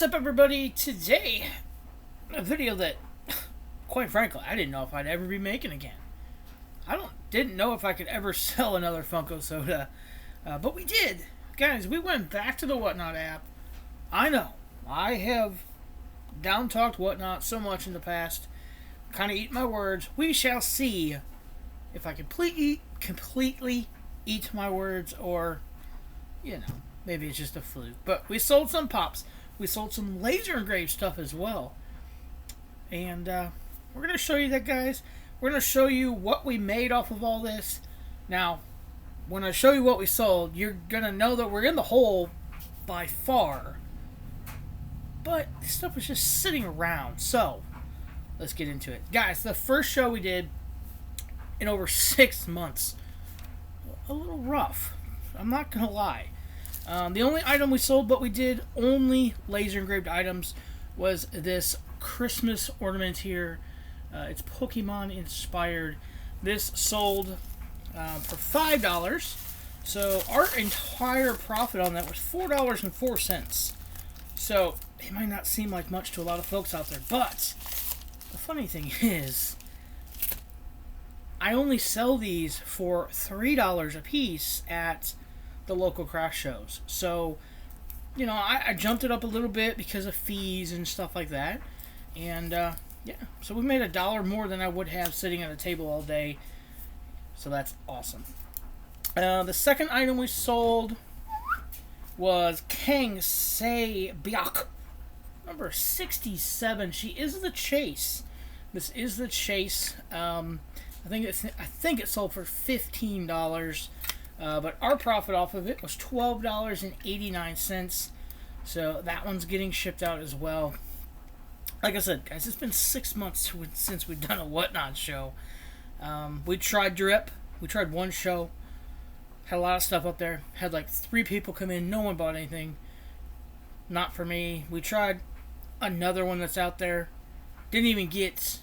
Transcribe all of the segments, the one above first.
What's up, everybody? Today, a video that, quite frankly, I didn't know if I'd ever be making again. Didn't know if I could ever sell another Funko soda, but we did. Guys, we went back to the Whatnot app. I know, I have down-talked Whatnot so much in the past, kind of eat my words. We shall see if I completely eat my words, or, maybe it's just a fluke. But we sold some Pops. We sold some laser engraved stuff as well. And we're going to show you that, guys. We're going to show you what we made off of all this. Now, when I show you what we sold, you're going to know that we're in the hole by far. But this stuff was just sitting around. So, let's get into it. Guys, the first show we did in over 6 months. A little rough. I'm not going to lie. The only item we sold, but we did only laser engraved items, was this Christmas ornament here. It's Pokemon inspired. This sold for $5. So our entire profit on that was $4.04. So it might not seem like much to a lot of folks out there, but the funny thing is, I only sell these for $3 a piece at the local craft shows. So, I jumped it up a little bit because of fees and stuff like that. And, so we made $1 more than I would have sitting at a table all day. So that's awesome. The second item we sold was Kang Se Byuk, number 67. She is the Chase. This is the Chase. I think it sold for $15. But our profit off of it was $12.89. So that one's getting shipped out as well. Like I said, guys, it's been 6 months since we've done a Whatnot show. We tried Drip. We tried one show. Had a lot of stuff up there. Had like 3 people come in. No one bought anything. Not for me. We tried another one that's out there. Didn't even get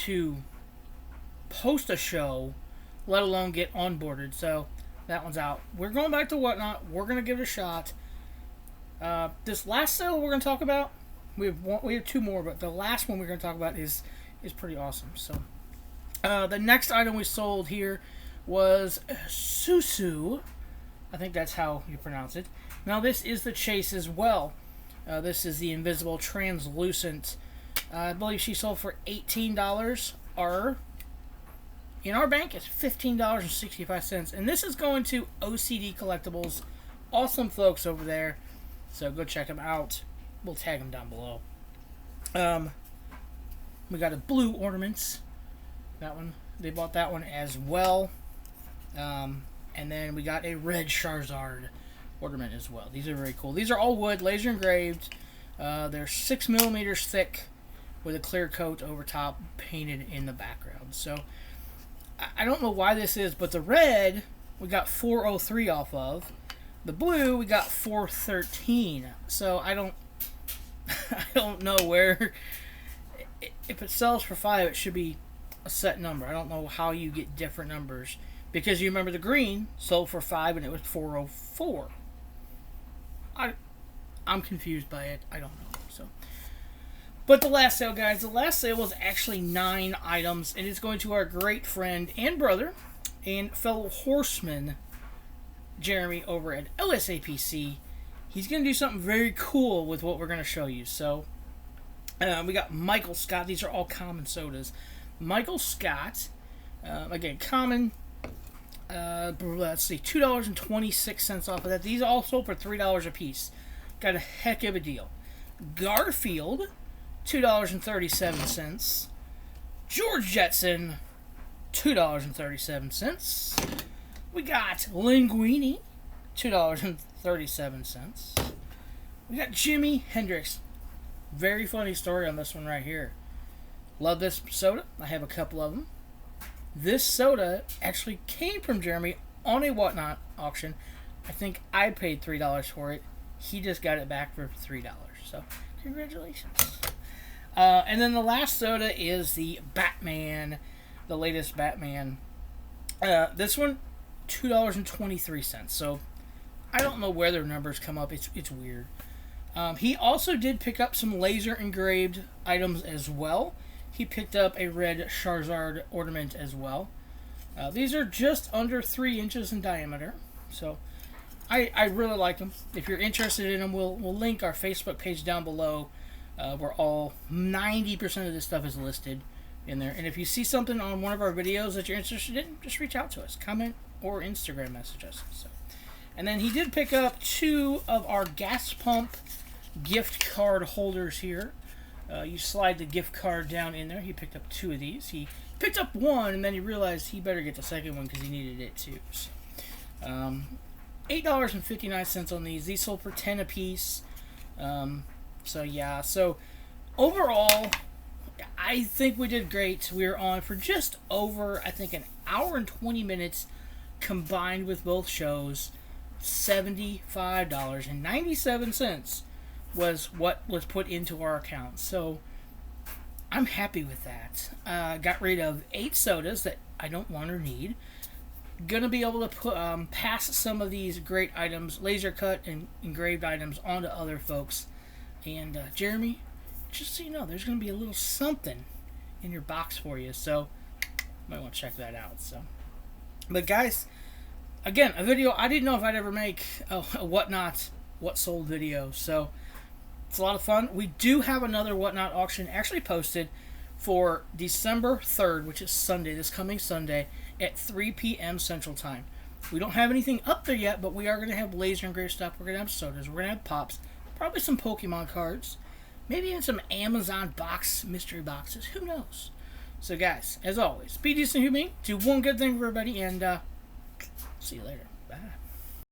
to post a show, let alone get onboarded. So that one's out. We're going back to Whatnot. We're going to give it a shot. This last sale we're going to talk about, we have 2 more, but the last one we're going to talk about is pretty awesome. So the next item we sold here was Susu. I think that's how you pronounce it. Now this is the Chase as well. This is the invisible translucent. I believe she sold for $18. In our bank, it's $15.65, and this is going to OCD Collectibles. Awesome folks over there, so go check them out. We'll tag them down below. We got a blue ornaments. That one, they bought that one as well. And then we got a red Charizard ornament as well. These are very cool. These are all wood, laser engraved. They're 6 millimeters thick with a clear coat over top, painted in the background. So I don't know why this is, but the red we got 403 off of. The blue we got 413. So I don't know where. If it sells for 5, it should be a set number. I don't know how you get different numbers, because you remember the green sold for 5 and it was 404. I'm confused by it. I don't know. So. But the last sale, guys, the last sale was actually 9 items, and it's going to our great friend and brother and fellow horseman, Jeremy, over at LSAPC. He's going to do something very cool with what we're going to show you. So, we got Michael Scott. These are all common sodas. Michael Scott, again, common, let's see, $2.26 off of that. These all sold for $3 a piece. Got a heck of a deal. Garfield, $2.37. George Jetson, $2.37. We got Linguini, $2.37. We got Jimi Hendrix. Very funny story on this one right here. Love this soda. I have a couple of them. This soda actually came from Jeremy on a Whatnot auction. I think I paid $3 for it. He just got it back for $3. So, congratulations. And then the last soda is the Batman, the latest Batman. This one, $2.23. So I don't know where their numbers come up. It's weird. He also did pick up some laser engraved items as well. He picked up a red Charizard ornament as well. These are just under 3 inches in diameter, so I really like them. If you're interested in them, we'll link our Facebook page down below, where all 90% of this stuff is listed in there. And if you see something on one of our videos that you're interested in, just reach out to us, comment or Instagram message us. So, and then he did pick up 2 of our gas pump gift card holders here. You slide the gift card down in there. He picked up 2 of these. He picked up 1, and then he realized he better get the second one because he needed it too. So, $8.59 on these. These sold for 10 a piece. So yeah. So overall, I think we did great. We were on for just over, I think, an hour and 20 minutes combined with both shows. $75.97 was what was put into our account. So I'm happy with that. Got rid of 8 sodas that I don't want or need. Gonna be able to pass some of these great items, laser cut and engraved items, onto other folks. And Jeremy, just so you know, there's gonna be a little something in your box for you, so you might want to check that out. So, but guys, again, a video I didn't know if I'd ever make a whatnot, what sold video. So it's a lot of fun. We do have another whatnot auction actually posted for December 3rd, which is Sunday, this coming Sunday, at 3 p.m. Central Time. We don't have anything up there yet, but we are going to have laser engraved stuff. We're going to have sodas. We're going to have pops. Probably some Pokemon cards. Maybe even some Amazon box mystery boxes. Who knows? So, guys, as always, be decent, humane. Do one good thing for everybody, and see you later. Bye.